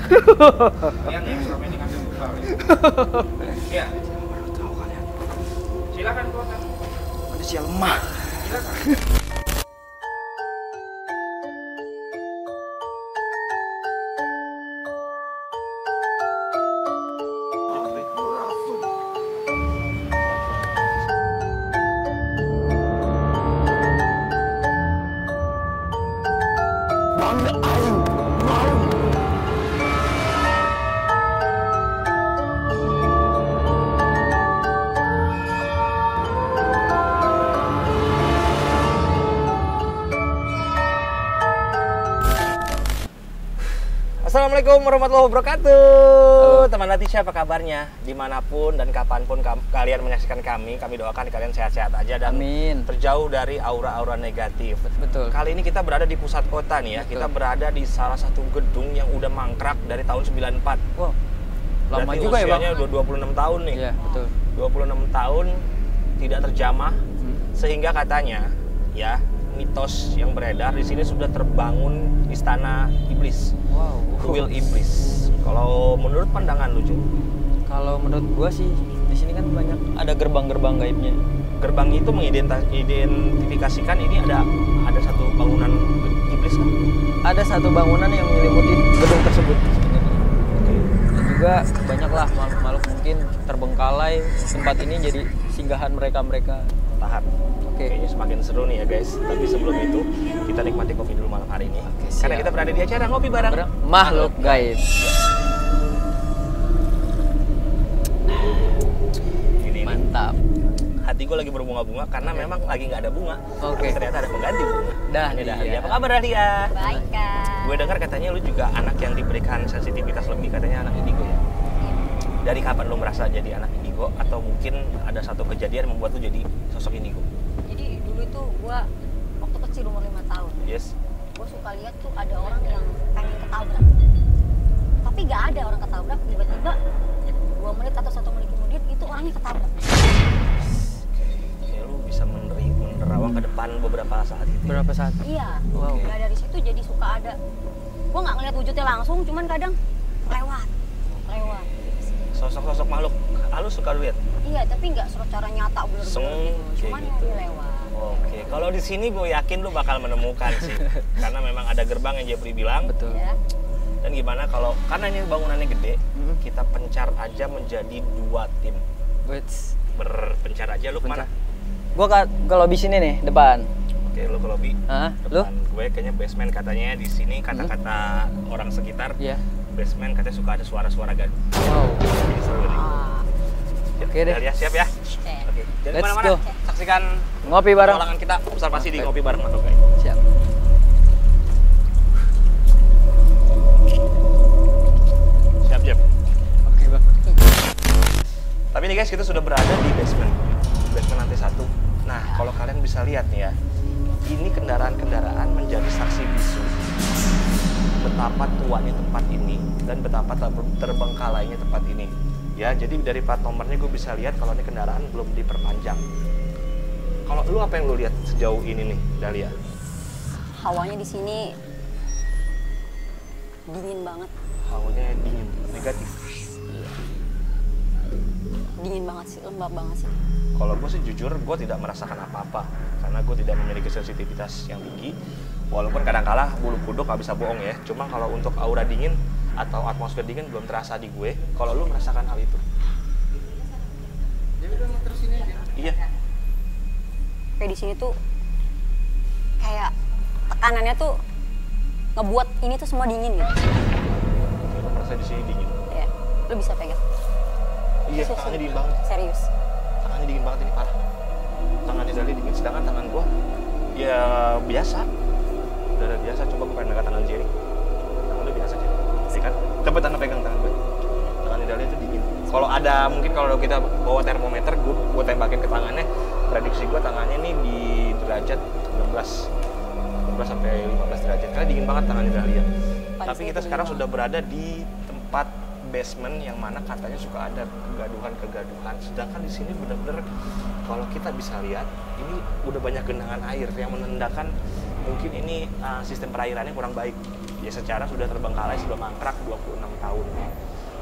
Kalian yang selama ini ngambil bubar ya? Iya. Baru tahu kalian. Silakan keluarkan. Manusia lemah. Silakan. Bangga aing mau. Assalamualaikum warahmatullahi wabarakatuh. Teman Latisha, apa kabarnya? Dimanapun dan kapanpun kalian menyaksikan kami doakan kalian sehat-sehat aja dan Amin. terjauh dari aura-aura negatif. Betul. Kali ini kita berada di pusat kota nih ya. Betul. Kita berada di salah satu gedung yang udah mangkrak dari tahun 94. Wow. Lama Berarti juga ya, Bang? usianya udah 26 tahun nih. Iya, betul. 26 tahun tidak terjamah sehingga katanya ya mitos yang beredar di sini sudah terbangun istana iblis. Wow. Kuil iblis. Kalau menurut pandangan lu, Jun? Kalau menurut gua sih di sini kan banyak ada gerbang-gerbang gaibnya. Gerbang itu mengidentifikasikan ini ada satu bangunan iblis kan? Ada satu bangunan yang menyelimuti gedung tersebut sebenarnya. Dan juga banyaklah makhluk-makhluk mungkin terbengkalai tempat ini jadi singgahan mereka-mereka. Tahan. Oke. Kayaknya semakin seru nih ya guys. Tapi sebelum itu kita nikmati kopi dulu malam hari ini. Oke, Karena siap. kita berada di acara ngopi bareng. Makhluk gaib. Ini nih, Mantap. hati gue lagi berbunga-bunga karena memang lagi nggak ada bunga. Oke. Tapi ternyata ada pengganti bunga. Dahlia. Ini Dahlia. Apa kabar Dahlia? Baik, Kak. Gue dengar katanya lu juga anak yang diberikan sensitivitas lebih, katanya anak indigo ya. Dari kapan lu merasa jadi anak indigo atau mungkin ada satu kejadian yang membuat lu jadi sosok indigo? Jadi dulu itu gua waktu kecil umur 5 tahun. Yes. Gua suka lihat tuh ada orang yang pengen ketabrak. Tapi nggak ada orang ketabrak, tiba-tiba 2 menit atau 1 menit kemudian itu orangnya ketabrak. Ya lu bisa menerawang ke depan beberapa saat gitu. Berapa saat? Iya. Wow. Nah dari situ jadi suka ada. Gua nggak ngeliat wujudnya langsung, cuman kadang lewat. Sosok-sosok makhluk halus suka lu lihat? Iya, tapi nggak secara nyata bener-bener Seng, gitu. Cuman kayak ya gitu. dia lewat. Oke, kalau di sini gue yakin lu bakal menemukan sih. Karena memang ada gerbang yang Jeffrey bilang. Betul. Ya. Dan gimana kalau karena ini bangunannya gede, kita pencar aja menjadi 2 tim. Wait. Berpencar aja lu kemana? Gua ke lobby sini nih, depan. Oke, lu ke lobby. Hah? Lu? Depan gue kayaknya basement katanya di sini kata-kata orang sekitar. Iya. Basement katanya suka ada suara-suara gaduh. Wow. Jadi seru nih. Ah, Oke deh. Dahlia, siap ya? oke. Oke. Jadi Let's mana-mana go. saksikan Ngopi bareng. petualangan kita observasi di Oke. ngopi bareng makhluk gaib. Siap. Siap, Jeff. Oke, Bang. Tapi nih guys, kita sudah berada di basement lantai 1. Nah, kalau kalian bisa lihat nih ya, ini kendaraan-kendaraan menjadi saksi bisu betapa tuanya tempat ini dan betapa terbengkalainya tempat ini. Ya, jadi dari plat nomornya gue bisa lihat kalau ini kendaraan belum diperpanjang. Kalau lu apa yang lu lihat sejauh ini nih, Dahlia? Hawanya di sini dingin banget. Hawanya dingin, negatif. Dingin banget sih, lembab banget sih. Kalau gue sih jujur, gue tidak merasakan apa-apa karena gue tidak memiliki sensitivitas yang tinggi. Walaupun kadang-kala bulu kuduk nggak bisa bohong ya. Cuma kalau untuk aura dingin atau atmosfer dingin belum terasa di gue. Kalau lu merasakan hal itu? Dia udah muter sini aja. Iya. Kayak di sini tuh kayak tekanannya tuh ngebuat ini tuh semua dingin gitu. Lu merasa di sini dingin? Ya, lu bisa pegang. Iya, Serius, tangannya serius. dingin banget. Serius. Tangannya dingin banget ini parah. Tangannya Dahlia dingin, sedangkan tangan gue ya biasa. Udah biasa. Coba gue pengen pegang tangan Jerry. Tangan lu biasa aja. Iya kan? Coba tangan pegang tangan gue. Tangannya Dahlia itu dingin. Kalau ada mungkin kalau kita bawa termometer, gue tembakin ke tangannya. Prediksi gue tangannya nih di derajat 16 sampai 15 derajat. Karena dingin banget tangannya Dahlia. Tapi kita sekarang sudah berada di tempat basement yang mana katanya suka ada kegaduhan. Sedangkan di sini benar-benar kalau kita bisa lihat ini udah banyak genangan air yang menandakan mungkin ini sistem perairannya kurang baik. ya secara sudah terbengkalai, sudah mangkrak 26 tahun.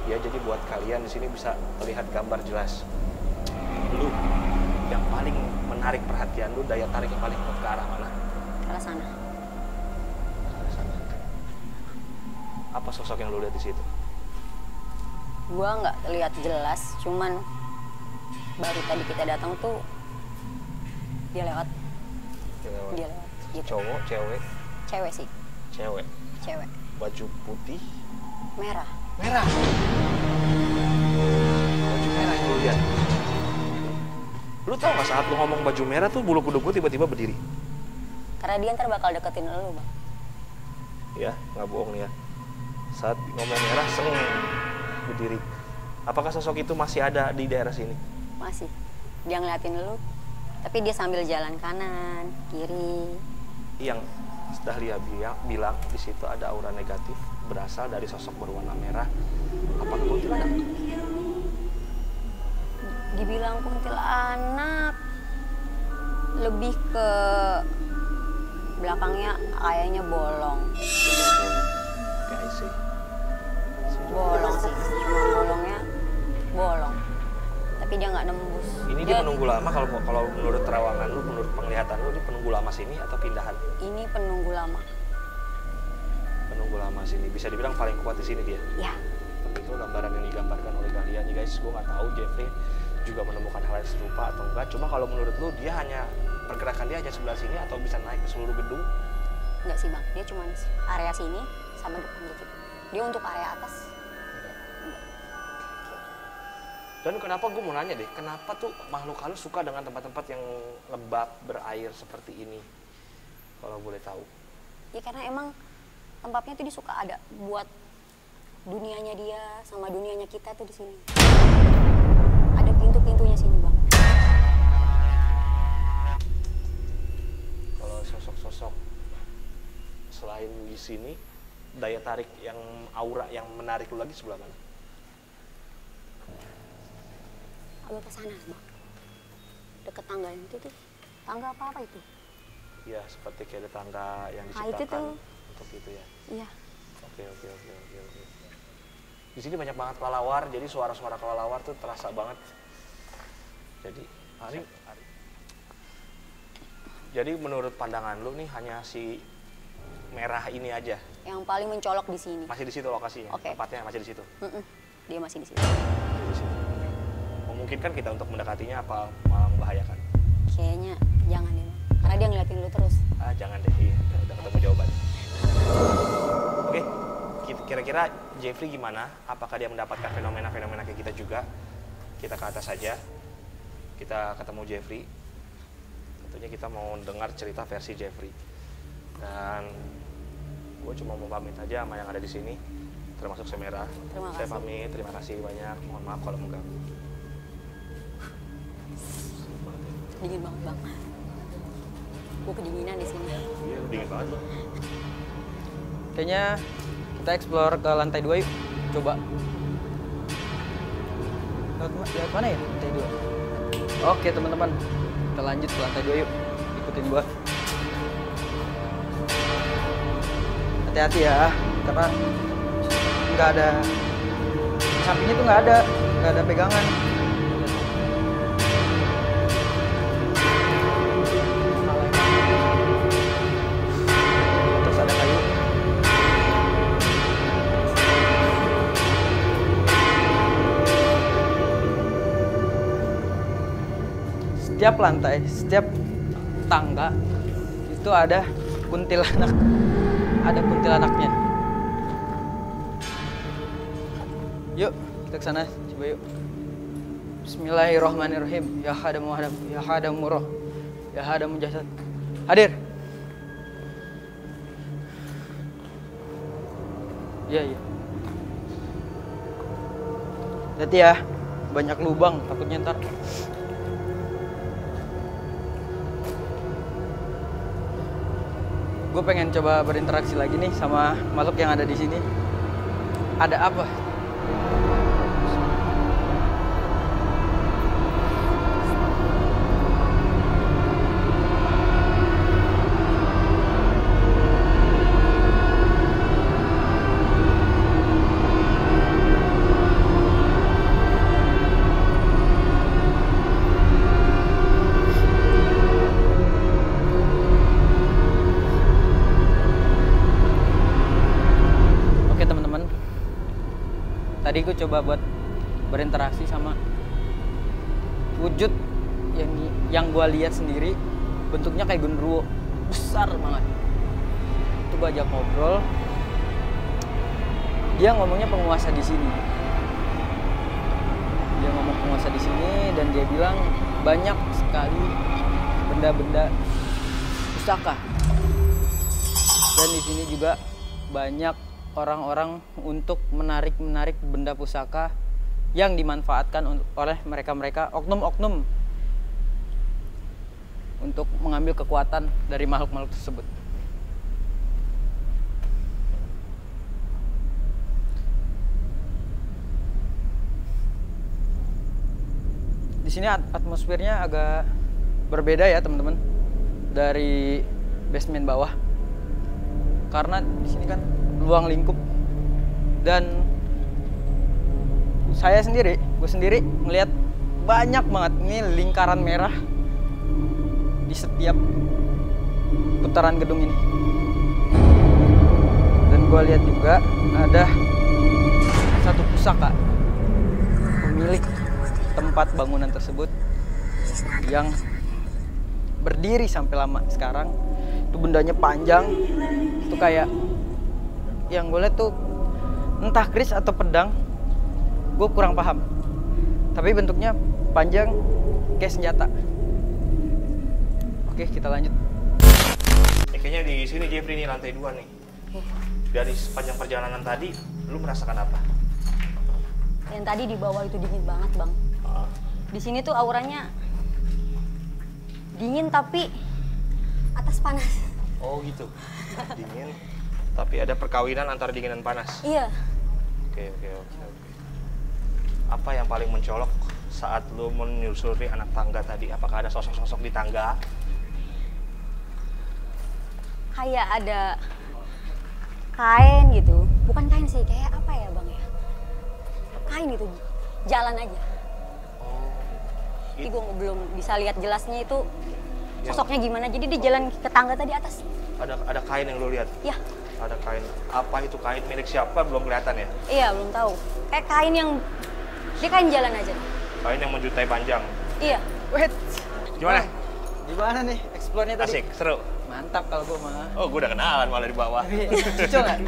Ya jadi buat kalian di sini bisa terlihat gambar jelas. Lu yang paling menarik perhatian lu, daya tarik yang paling kuat ke arah mana? Ke arah sana. Ke arah sana. Apa sosok yang lu lihat di situ? Gua nggak lihat jelas, cuman baru tadi kita datang tuh dia lewat. Dia lewat. Gitu. Cowok, cewek? Cewek sih. Cewek. Cewek. Baju putih? Merah. Merah. Baju merah yang lu lihat. Lu tau gak saat lu ngomong baju merah tuh bulu kuduk gue tiba-tiba berdiri? Karena dia ntar bakal deketin lu, Bang. Ya, nggak bohong nih ya. Saat ngomong merah, berdiri. Apakah sosok itu masih ada di daerah sini? Masih. Dia ngeliatin lu, tapi dia sambil jalan kanan, kiri. Yang Dahlia bilang di situ ada aura negatif berasal dari sosok berwarna merah. Apakah kuntilanak? Dibilang kuntilanak, lebih ke belakangnya kayaknya bolong. Kayak sih. Bolong sih, cuma bolongnya bolong. Tapi dia nggak nembus. Ini dia menunggu lama kalau menurut terawangan lu, menurut penglihatan lu, dia penunggu lama sini atau pindahan? Ini penunggu lama. Penunggu lama sini. Bisa dibilang paling kuat di sini dia. Ya. Tapi itu gambaran yang digambarkan oleh Dahlia nih guys. Gue nggak tahu Jeffrey juga menemukan hal yang serupa atau enggak. Cuma kalau menurut lu dia hanya pergerakan dia hanya sebelah sini atau bisa naik ke seluruh gedung? Enggak sih, Bang. Dia cuma area sini sama depan dikit. Dia untuk area atas. Dan kenapa gue mau nanya deh, kenapa tuh makhluk halus suka dengan tempat-tempat yang lembab, berair seperti ini? Kalau boleh tahu. Ya karena emang tempatnya tuh dia suka ada buat dunianya dia sama dunianya kita tuh di sini. Ada pintu-pintunya sini, Bang. Kalau sosok-sosok selain di sini, daya tarik yang aura yang menarik lu lagi sebelah mana? Agak ke sana, Bang. Deket tangga itu tuh. Tangga apa itu? Ya, seperti kayak ada tangga yang Ah, itu diciptakan tuh. untuk itu ya. Iya. Oke. Di sini banyak banget kelelawar, jadi suara-suara kelelawar tuh terasa banget. Jadi menurut pandangan lu nih hanya si merah ini aja. Yang paling mencolok di sini. Masih di situ lokasinya, Oke. tempatnya masih di situ. Dia masih di situ. Masih di situ. Memungkinkan kita untuk mendekatinya apa malah membahayakan? Kayaknya jangan deh, Bang. Karena dia ngeliatin lu terus. Ah, jangan deh, iya, udah ketemu jawaban. Oke, kira-kira Jeffrey gimana? Apakah dia mendapatkan fenomena-fenomena kayak kita juga? Kita ke atas saja. Kita ketemu Jeffrey. Tentunya kita mau dengar cerita versi Jeffrey. Dan gue cuma mau pamit aja sama yang ada di sini, termasuk Semera. Terima Saya kasih. pamit, terima kasih banyak. Mohon maaf kalau mengganggu. Dingin banget, Bang. Gue kedinginan di sini. Iya, dingin banget loh. Kayaknya kita explore ke lantai 2 yuk. Coba. Lewat mana ya? Lantai 2. Oke, teman-teman. Kita lanjut ke lantai 2 yuk. Ikutin gua. Hati-hati ya, karena nggak ada sampingnya tuh nggak ada pegangan. Terus ada kayu. Setiap lantai, setiap tangga itu ada kuntilanak. Ada kuntilanaknya. Yuk, kita ke sana. Coba yuk. Bismillahirrahmanirrahim. Ya hadamu hadam, ya hadamu roh, ya hadamu jasad. Hadir. Iya. Hati ya, banyak lubang, takutnya ntar. Gue pengen coba berinteraksi lagi nih sama makhluk yang ada di sini. Ada apa? Tadi gue coba buat berinteraksi sama wujud yang gue lihat sendiri, bentuknya kayak genderuwo, besar banget. Itu gue ajak ngobrol, dia ngomongnya penguasa di sini. Dia ngomong penguasa di sini dan dia bilang banyak sekali benda-benda pusaka. Dan di sini juga banyak orang-orang untuk menarik benda pusaka yang dimanfaatkan oleh mereka-mereka oknum-oknum untuk mengambil kekuatan dari makhluk-makhluk tersebut. Di sini atmosfernya agak berbeda ya teman-teman dari basement bawah, karena di sini kan ruang lingkup dan gue sendiri melihat banyak banget ini lingkaran merah di setiap putaran gedung ini. Dan gue lihat juga ada satu pusaka pemilik tempat bangunan tersebut yang berdiri sampai lama sekarang. Itu bendanya panjang, itu kayak yang gue lihat tuh entah keris atau pedang, gue kurang paham, tapi bentuknya panjang kayak senjata. Oke, kita lanjut. Kayaknya di sini Jeffrey nih, lantai 2 nih. Dari sepanjang perjalanan tadi, lu merasakan apa? Yang tadi di bawah itu dingin banget, Bang. Di sini tuh auranya dingin tapi atas panas. Oh gitu. Dingin, tapi ada perkawinan antara dingin dan panas. Iya. Oke. Apa yang paling mencolok saat lu menyusuri anak tangga tadi? Apakah ada sosok-sosok di tangga? Kayak ada kain gitu. Bukan kain sih, kayak apa ya, Bang ya? Kain itu, jalan aja. Tapi gue belum bisa lihat jelasnya itu sosoknya gimana. Jadi dia jalan ke tangga tadi atas. Ada kain yang lu lihat? Iya. Ada kain. Apa itu kain milik siapa belum kelihatan ya? Iya, belum tahu. Kayak kain yang dia kain jalan aja. Kain yang menjutai panjang. Iya. Wait, Gimana? gimana nih eksplornya tadi? Asik, seru. Mantap kalau gue mah. Oh, gue udah kenalan malah di bawah. Lucu nggak?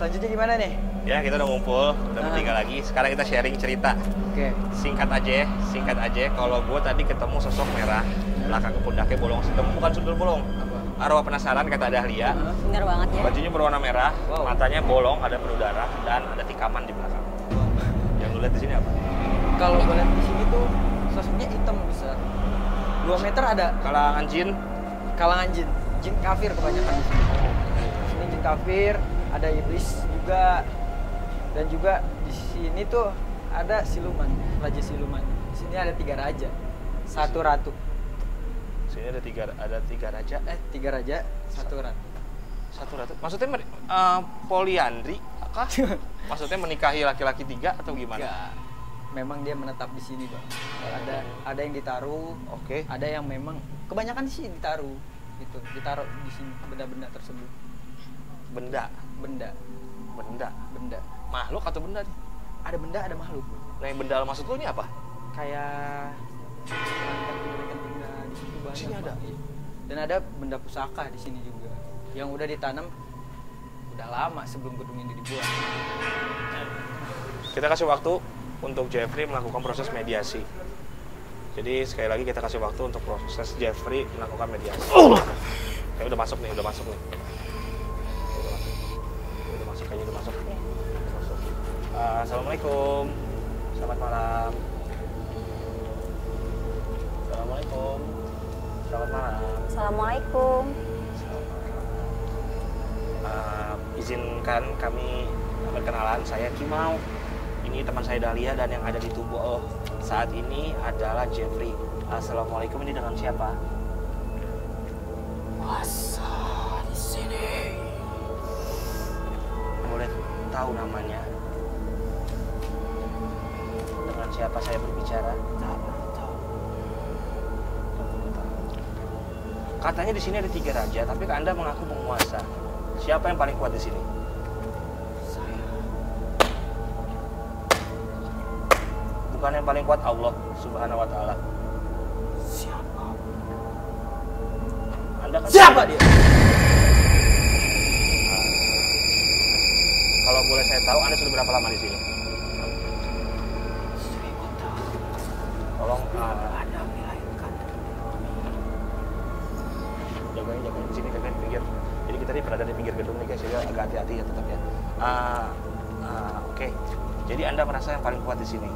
Selanjutnya gimana nih? Ya, kita udah ngumpul, udah bertiga lagi. Sekarang kita sharing cerita. Oke. Singkat aja. Kalau gue tadi ketemu sosok merah, belakang ke pundaknya bolong sedem, bukan sundel bolong. Arwah penasaran kata Dahlia. Bener banget ya. Bajunya berwarna merah, Wow. matanya bolong, ada penuh darah, dan ada tikaman di belakang. Yang lu lihat di sini apa? Kalau gue lihat di sini tuh sosoknya hitam besar. 2 meter ada. Kalangan jin. Kalangan jin kafir kebanyakan di sini. Sini jin kafir, ada iblis juga, dan juga di sini tuh ada siluman, raja siluman. Di sini ada 3 raja, 1 ratu. Sini ada tiga raja. 3 raja, 1 ratu. 1 ratu. Maksudnya poliandri kah? Maksudnya menikahi laki-laki 3 atau gimana? Enggak. Memang dia menetap di sini, Bang. Ada yang ditaruh. Oke. Ada yang memang kebanyakan di sini ditaruh. Gitu, ditaruh di sini benda-benda tersebut. Benda. Makhluk atau benda nih? Ada benda, ada makhluk. Nah, yang benda maksud lu ini apa? Kayak ikan benda di situ banyak. Sini ada? Bang. Iya. Dan ada benda pusaka di sini juga yang udah ditanam udah lama sebelum gedung ini dibuat. Kita kasih waktu untuk Jeffrey melakukan proses mediasi. Jadi sekali lagi kita kasih waktu untuk proses Jeffrey melakukan mediasi. Ya udah masuk nih. Udah masuk. Assalamualaikum. Selamat malam. Assalamualaikum. Selamat malam. Assalamualaikum. Izinkan kami berkenalan, saya Kimau. Ini teman saya Dahlia dan yang ada di tubuh saat ini adalah Jeffrey. Assalamualaikum, ini dengan siapa? Masa di sini. Boleh tahu namanya? Dengan siapa saya berbicara? Katanya di sini ada 3 raja, tapi Anda mengaku penguasa. Siapa yang paling kuat di sini? Bukan yang paling kuat Allah Subhanahu wa taala. Siapa? Anda kan Siapa dia? Kalau boleh saya tahu, Anda sudah berapa lama di sini? 1000 tahun. Tolong Anda melahirkan. jagain di sini, jagain pinggir. Jadi kita ini berada di pinggir gedung nih guys, jadi agak hati-hati ya tetap ya. Oke. Jadi Anda merasa yang paling kuat di sini.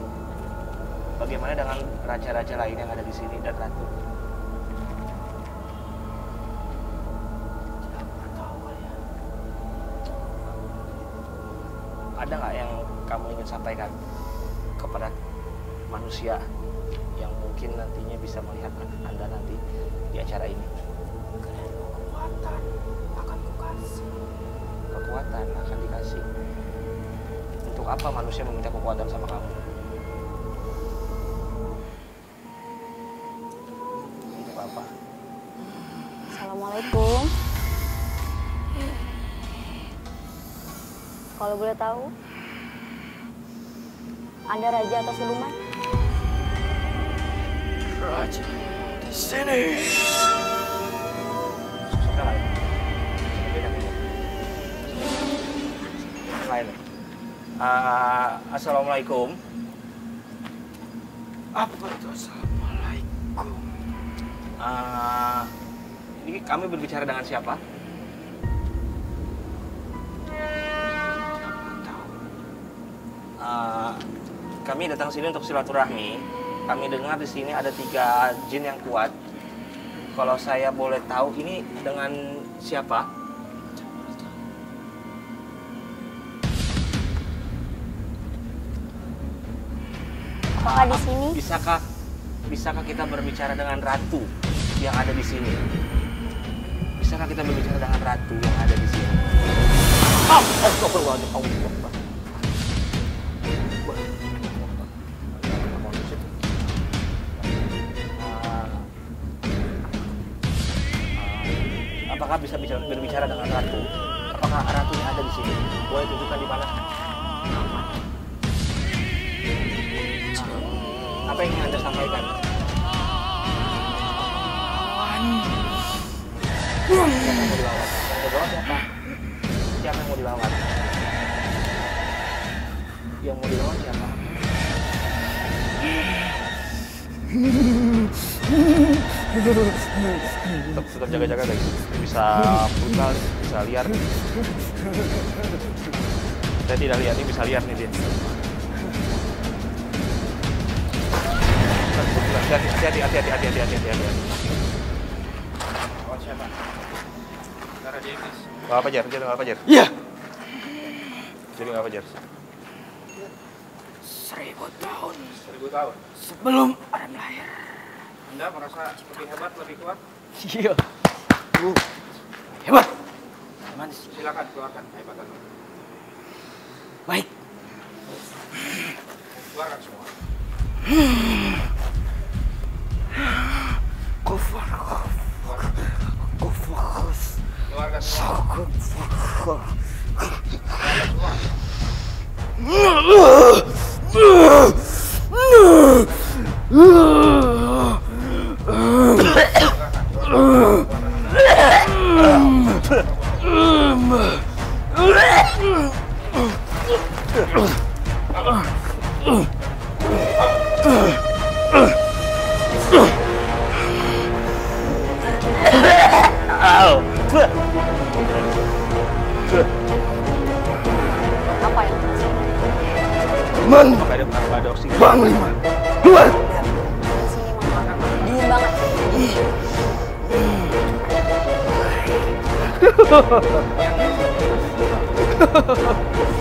Bagaimana dengan raja-raja lain yang ada di sini dan ratu? Ada nggak yang kamu ingin sampaikan kepada manusia yang mungkin nantinya bisa melihat Anda nanti di acara ini? Kekuatan akan kukasih. Kekuatan akan dikasih. Untuk apa manusia meminta kekuatan sama kamu? Untuk apa? Assalamualaikum. Kalau boleh tahu, Anda raja atau siluman? Raja di sini. Sosoknya lain. Beda-beda. Lain. Assalamualaikum. Apa itu assalamualaikum? Ini kami berbicara dengan siapa? Kami datang sini untuk silaturahmi. Kami dengar di sini ada 3 jin yang kuat. Kalau saya boleh tahu, ini dengan siapa? Apakah di sini? Bisakah kita berbicara dengan ratu yang ada di sini? Bisakah kita berbicara dengan ratu yang ada di sini? Astagfirullahaladzim. Apakah bisa berbicara dengan ratu? Apakah ratunya ada di sini? Boleh tunjukkan di mana? Apa yang ingin Anda sampaikan? Siapa yang mau dilawat? Yang mau dilawat siapa? Siapa yang mau dilawat? Yang mau dilawat siapa? Tetap jaga-jaga guys. Bisa brutal, bisa liar. Saya tidak lihat, ini bisa liar nih dia. Hati-hati. Lawan siapa? Darah di iblis. Gak apa Jar, jadi gak apa Jar. Iya. Jadi gak apa Jar. 1000 tahun 1000 tahun. sebelum Adam lahir. Anda merasa lebih hebat, lebih kuat? Iya. Hebat. Manis. Silakan keluarkan kehebatan. Baik. Keluarkan semua. Kufur. Keluarkan semua. Apa yang terjadi? Man, Apakah ada oksigen? Panglima, keluar. Di sini memang dingin banget.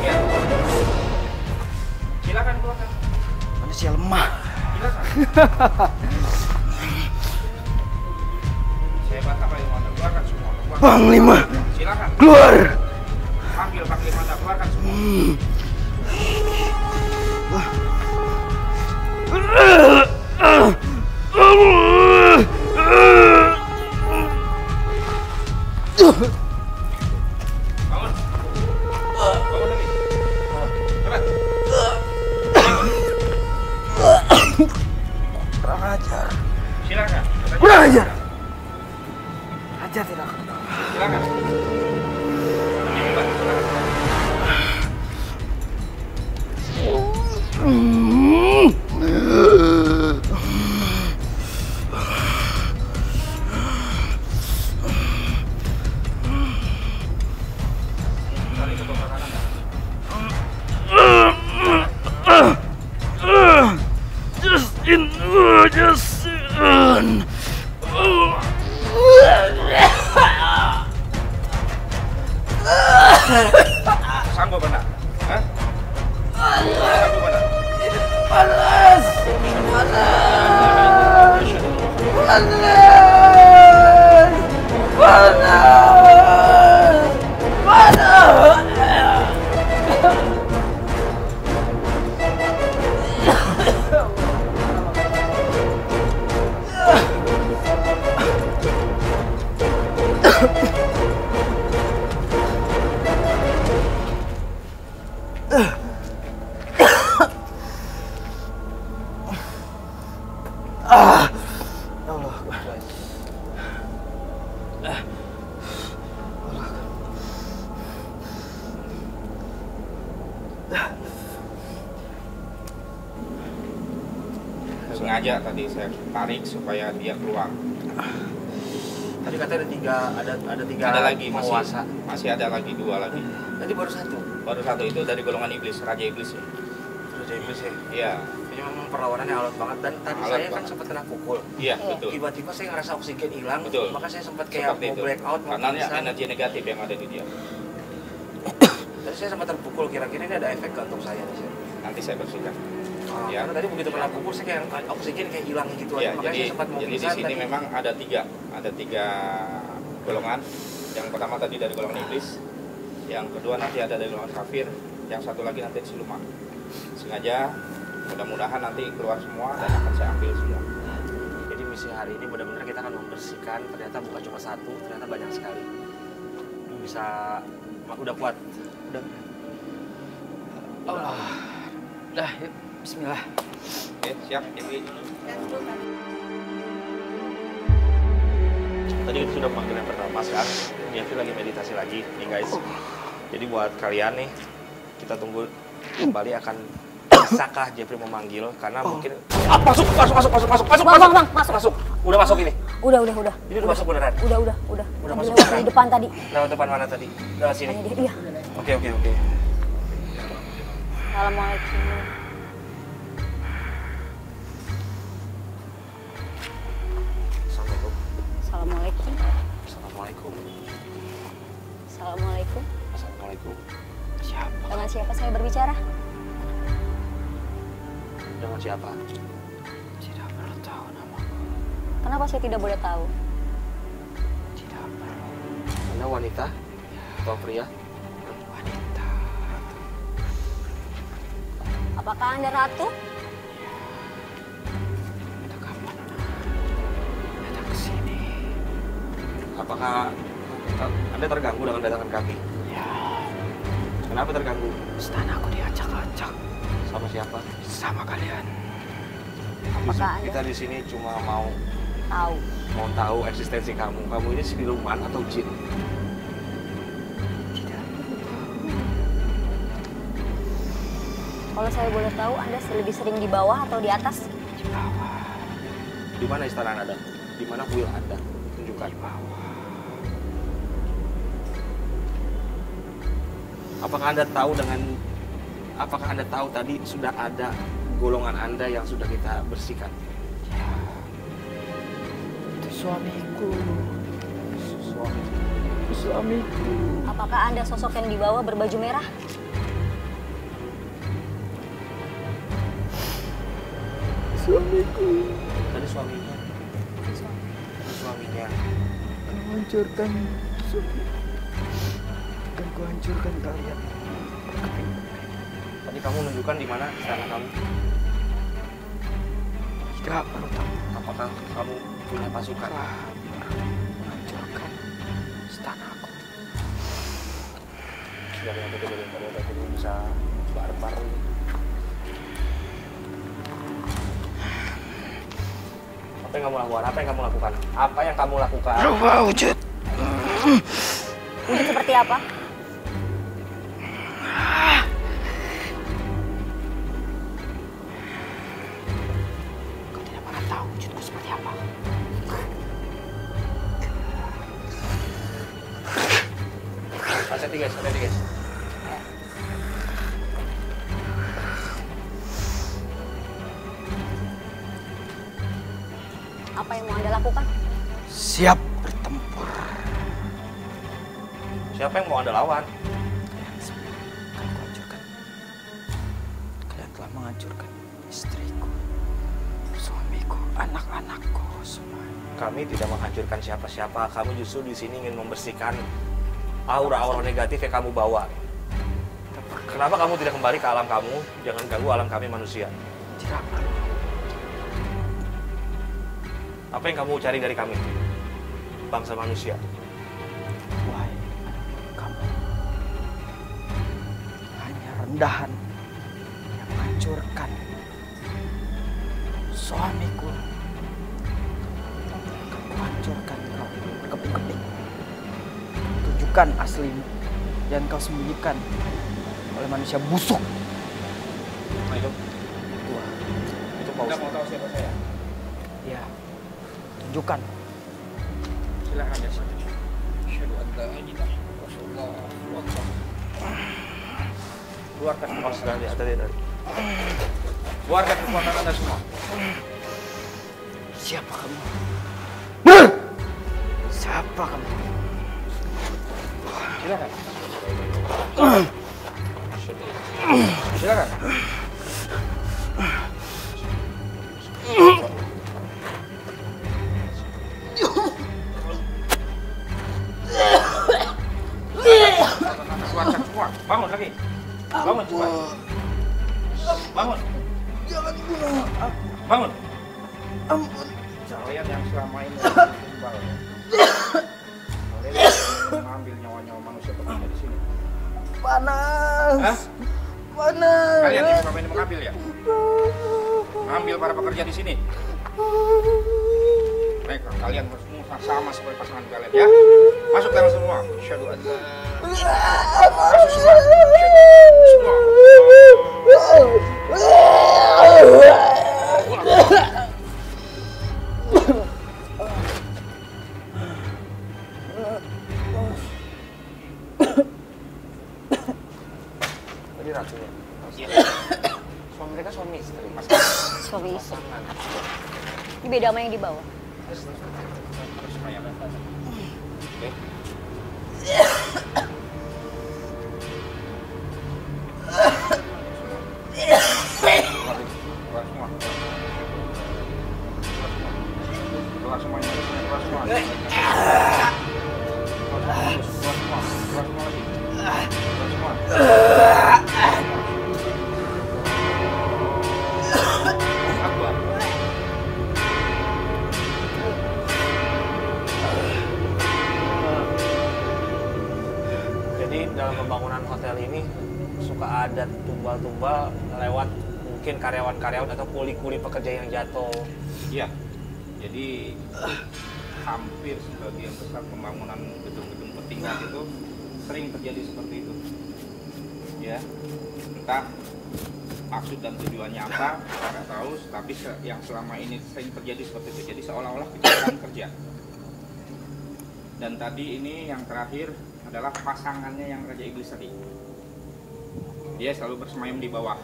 Ya. Silakan keluarkan. Manusia lemah. Silakan. Sehebat apa yang Anda keluarkan semua. Keluarkan. Panglima, Silakan. keluar. Panggil Panglima Anda, keluarkan semua. Bangun. Bangun lagi. Cepat. Kurang ajar. Silakan. Kurang ajar. Ajar tidak akan. Silakan. Mbak, silakan. Cari ke sebelah kanan. Sanggup benar? Hah? Sanggup benar? Panas. Sengaja tadi saya tarik supaya dia keluar. Tadi katanya ada tiga Ada lagi, penguasa. masih ada lagi 2 lagi. Tadi baru satu. Baru 1 itu dari golongan iblis, raja iblis ya. Raja Iblis ya. Iya, Ini memang perlawanannya alot banget dan tadi Alot saya kan banget. sempat kena pukul. iya betul. Tiba-tiba saya ngerasa oksigen hilang, Betul. maka saya sempat kayak Seperti mau itu. black out, mau Karena pingsan. energi negatif yang ada di dia. Tadi saya sempat terpukul, kira-kira ini ada efek nggak untuk saya nih, Sir? Nanti saya bersihkan. Ya. Karena tadi begitu kena pukul saya kayak oksigen kayak hilang gitu Ya, aja, makanya saya sempat mau jadi di pingsan sini tadi. memang ada 3 golongan. Yang pertama tadi dari golongan iblis, yang kedua nanti ada dari golongan kafir, yang satu lagi nanti siluman. Sengaja, mudah-mudahan nanti keluar semua dan akan saya ambil semua. Jadi misi hari ini benar-benar kita akan membersihkan, ternyata bukan cuma 1, ternyata banyak sekali. Bisa, udah kuat. Udah. Allah. Dah, yuk. Bismillah. Oke, siap, Dewi. Tadi kita sudah memanggil yang pertama kan, Jeffrey lagi meditasi lagi nih guys. Jadi buat kalian nih, kita tunggu kembali akan bisakah Jeffrey memanggil karena mungkin masuk. Udah masuk ini. Udah. Ini udah masuk beneran. Udah. Udah Tadi masuk lewat beneran. di depan tadi. Lewat depan mana tadi? Lewat sini. Tanya dia, iya. Oke. Assalamualaikum. Assalamualaikum. Assalamualaikum. Assalamualaikum. Assalamualaikum. Assalamualaikum. Dengan siapa saya berbicara? Dengan siapa? Tidak perlu tahu namaku. Kenapa saya tidak boleh tahu? Tidak perlu. Anda wanita atau pria? Wanita. Apakah Anda ratu? Itu kapan? Datang ke sini. Apakah Anda terganggu dengan datangan kami? Ya, Kenapa terganggu? istanaku diacak-acak Sama siapa? sama kalian. Apakah Anda Kita di sini cuma mau tahu? tahu eksistensi kamu. Kamu ini siluman atau jin? Tidak. Kalau saya boleh tahu, Anda lebih sering di bawah atau di atas? Di bawah. Di mana istana Anda? Di mana kuil Anda? Tunjukkan. Di bawah. Apakah Anda tahu tadi sudah ada golongan Anda yang sudah kita bersihkan? Ya. Itu suamiku. Suamiku. Apakah Anda sosok yang di bawah berbaju merah? Suamiku. Tadi suaminya. Suaminya. Menghancurkan suami. Dan kuhancurkan kalian. Tadi kamu menunjukkan di mana istana kamu. Tidak perlu tahu. Apakah kamu punya pasukan? Menghancurkan istanaku. Dari yang kejadian pada dulu bisa barbar. Apa yang kamu lakukan? Apa yang kamu lakukan? Apa yang kamu lakukan? Rubah wujud. Wujud seperti apa? Kau tidak pernah tahu wujudku seperti apa. Hati-hati guys, hati-hati guys. Apa yang mau Anda lakukan? Siap bertempur. Siapa yang mau Anda lawan? Kalian semua akan kuhancurkan. Kalian telah menghancurkan istriku, suamiku, anak-anakku semua. Kami tidak menghancurkan siapa-siapa. Kami justru di sini ingin membersihkan aura-aura negatif yang kamu bawa. Kenapa kamu tidak kembali ke alam kamu? Jangan ganggu alam kami manusia. Tidak perlu. Apa yang kamu cari dari kami? Bangsa manusia. Wahai kamu, hanya rendahan yang menghancurkan suamiku. Akan kuhancurkan kau berkeping-keping. Tunjukkan aslimu, jangan kau sembunyikan oleh manusia busuk. Nah, itu Pak Anda Ustadz. mau tahu siapa saya? Ya, tunjukkan. Silakan ya. Asyhadu an la ilaha illallah wa keluarkan Oh, sudah lihat tadi. keluarkan kekuatan Anda semua. Siapa kamu? Siapa kamu? Silakan. Silakan. Keluarkan semua. Bangun lagi. Bangun cepat. Bangun. Jangan bunuh. Bangun. Ampun. Kalian yang selama ini tumbal. Kalian mengambil nyawa-nyawa manusia terbuka di sini. Panas. Hah? Panas. Kalian yang selama ini mengambil ya? Mengambil para pekerja di sini. Mereka, kalian semua sama seperti pasangan kalian ya. Masuk dalam semua. Asyhadu an la masuk semua. Semua. Tadi ratunya. Suami mereka suami istri. Suami istri. Ini beda sama yang di bawah. Terus Maya. Oke. Keluar semua. Keluar semuanya. Keluar semua. Keluar semua. Keluar semua lagi. Keluar semua. Akbar. Jadi dalam pembangunan hotel ini suka ada tumbal-tumbal lewat mungkin karyawan-karyawan atau kuli-kuli pekerja yang jatuh. Iya. Jadi hampir sebagian besar pembangunan gedung-gedung bertingkat itu sering terjadi seperti itu. Ya. Entah maksud dan tujuannya apa, kita nggak tahu. Tapi yang selama ini sering terjadi seperti itu. Jadi seolah-olah kecelakaan kerja. Dan tadi ini yang terakhir adalah pasangannya yang Raja Iblis tadi. Dia selalu bersemayam di bawah.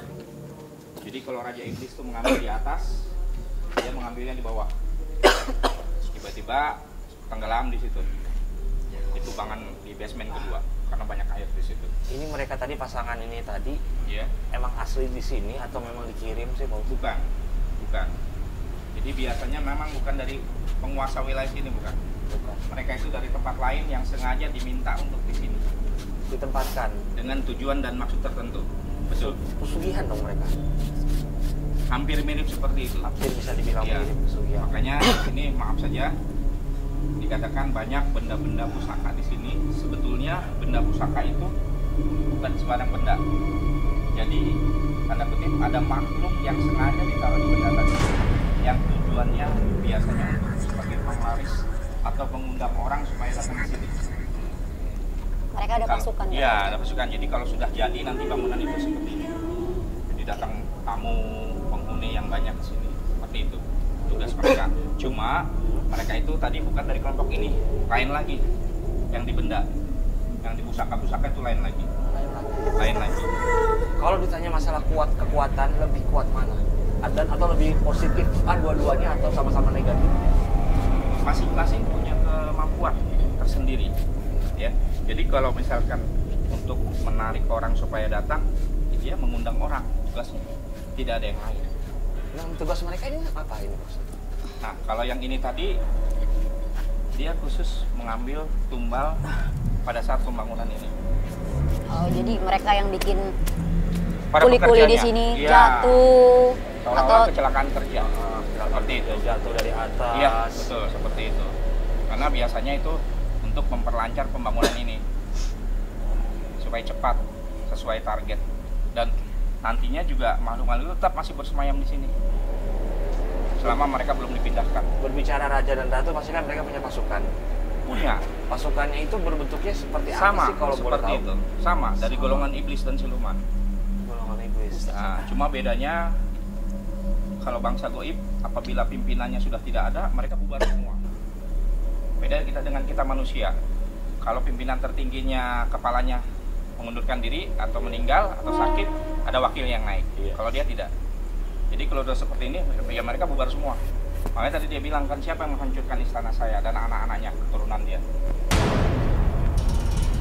Jadi kalau Raja Iblis itu mengambil di atas, dia mengambilnya di bawah. Tiba-tiba tenggelam di situ. Di tubangan di basement kedua karena banyak air di situ. Ini mereka tadi pasangan ini tadi Ya, emang asli di sini atau memang dikirim sih Pak? bukan. Jadi biasanya memang bukan dari penguasa wilayah sini, bukan. Mereka itu dari tempat lain yang sengaja diminta untuk di sini Ditempatkan. dengan tujuan dan maksud tertentu. Betul. Pesugihan dong mereka. Hampir mirip seperti itu. Hampir bisa dibilang Iya. mirip pesugihan. Makanya di sini maaf saja dikatakan banyak benda-benda pusaka di sini. Sebetulnya benda pusaka itu bukan sembarang benda. Jadi tanda kutip ada makhluk yang sengaja ditaruh di benda tadi. Yang tujuan tujuannya biasanya untuk sebagai penglaris atau mengundang orang supaya datang ke sini. Mereka ada pasukan. Iya, ada pasukan. Jadi kalau sudah jadi nanti bangunan itu seperti ini. Jadi datang tamu penghuni yang banyak ke sini. Seperti itu tugas mereka. Cuma mereka itu tadi bukan dari kelompok ini, lain lagi. Yang di benda, yang di pusaka-pusaka itu lain lagi. Lain lagi. Kalau ditanya masalah kekuatan, lebih kuat mana? Atau lebih positif? Dua-duanya atau sama-sama negatif? Masing-masing punya kemampuan tersendiri. Ya. Jadi kalau misalkan untuk menarik orang supaya datang, dia mengundang orang tugasnya. Tidak ada yang lain. Nah, tugas mereka ini apa ini maksudnya? Nah, kalau yang ini tadi dia khusus mengambil tumbal pada saat pembangunan ini. Oh, jadi mereka yang bikin Para kuli-kuli di pekerjanya. sini Iya. jatuh Seolah-olah atau kecelakaan kerja. Seperti itu. Jatuh dari atas. Iya, betul seperti itu. Karena biasanya itu untuk memperlancar pembangunan ini supaya cepat sesuai target, dan nantinya juga makhluk-makhluk tetap masih bersemayam di sini selama mereka belum dipindahkan. Berbicara raja dan ratu, pasti kan mereka punya pasukan. Punya Pasukannya itu berbentuknya seperti apa sama sih kalau boleh seperti tahu? itu, sama dari golongan iblis dan siluman. Golongan iblis. Nah, cuma bedanya kalau bangsa goib apabila pimpinannya sudah tidak ada, mereka bubar semua. Beda kita dengan kita manusia. Kalau pimpinan tertingginya kepalanya mengundurkan diri atau meninggal atau sakit, ada wakil yang naik. Iya. Kalau dia tidak. Jadi kalau udah seperti ini, ya mereka bubar semua. Makanya tadi dia bilang kan, siapa yang menghancurkan istana saya dan anak-anaknya, keturunan dia.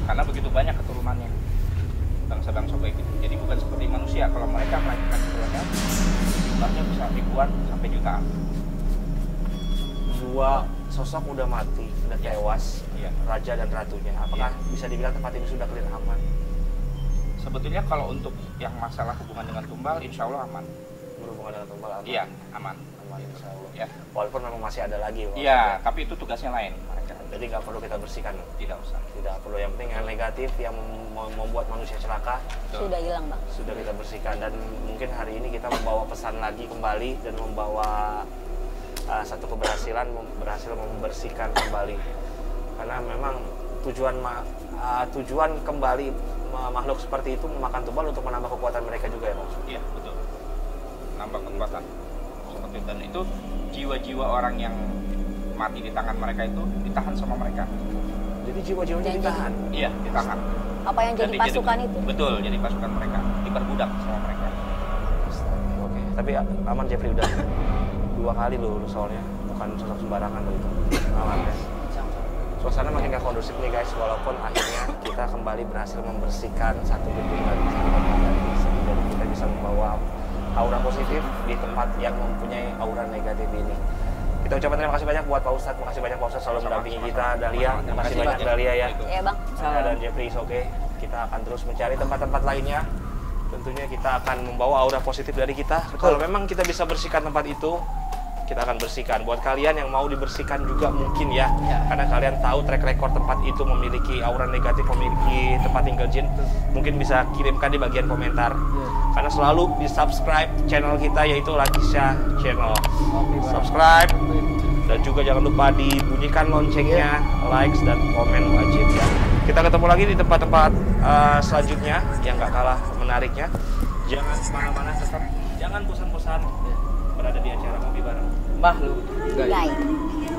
Karena begitu banyak keturunannya bangsa-bangsa goib itu. Jadi bukan seperti manusia. Kalau mereka melakukan keturunannya, jumlahnya bisa ribuan sampai jutaan. Dua sosok udah mati, udah tewas, Iya. raja dan ratunya. Apakah bisa dibilang tempat ini sudah clear aman? Sebetulnya kalau untuk yang masalah hubungan dengan tumbal, insya Allah aman. Berhubungan dengan tumbal aman? Iya, aman. Aman, insya Allah. Ya. Walaupun memang masih ada lagi. Iya, tapi itu tugasnya lain mereka. Jadi nggak perlu kita bersihkan. Tidak usah. Tidak perlu. Yang penting yang negatif yang membuat manusia celaka Betul. sudah hilang, Bang. sudah kita bersihkan. Dan mungkin hari ini kita membawa pesan lagi kembali dan membawa satu keberhasilan berhasil membersihkan kembali. Karena memang tujuan kembali makhluk seperti itu memakan tumbal untuk menambah kekuatan mereka juga ya, Bang. Iya, betul. Nambah kekuatan. Seperti itu. Dan itu jiwa-jiwa orang yang mati di tangan mereka itu ditahan sama mereka. Jadi jiwa-jiwanya Janji. ditahan. Iya, ditahan. Apa yang jadi Dan pasukan itu? Betul, jadi pasukan mereka. Diperbudak sama mereka. Oke, tapi aman Jeffrey udah 2 kali loh soalnya, bukan sosok sembarangan loh itu. Aman ya. Suasana makin gak kondusif nih guys, walaupun akhirnya kita kembali berhasil membersihkan satu gedung dari dan kita bisa membawa aura positif di tempat yang mempunyai aura negatif ini. Kita ucapkan terima kasih banyak buat Pak Ustadz, terima kasih banyak Pak Ustadz selalu mendampingi kita, Dahlia, terima kasih banyak Dahlia ya. Iya, Bang. Saya dan Jeffrey is oke. Kita akan terus mencari tempat-tempat lainnya. Tentunya kita akan membawa aura positif dari kita. Kalau memang kita bisa bersihkan tempat itu, kita akan bersihkan. Buat kalian yang mau dibersihkan juga mungkin ya, karena kalian tahu track record tempat itu memiliki aura negatif, memiliki tempat tinggal jin, mungkin bisa kirimkan di bagian komentar. Karena selalu di subscribe channel kita yaitu Latisha Channel. Subscribe dan juga jangan lupa dibunyikan loncengnya, likes dan komen wajib ya. Kita ketemu lagi di tempat-tempat selanjutnya yang gak kalah menariknya. Jangan kemana-mana, tetap jangan bosan-bosan berada di acara Ngopi Bareng. Makhluk gaib. Gaib.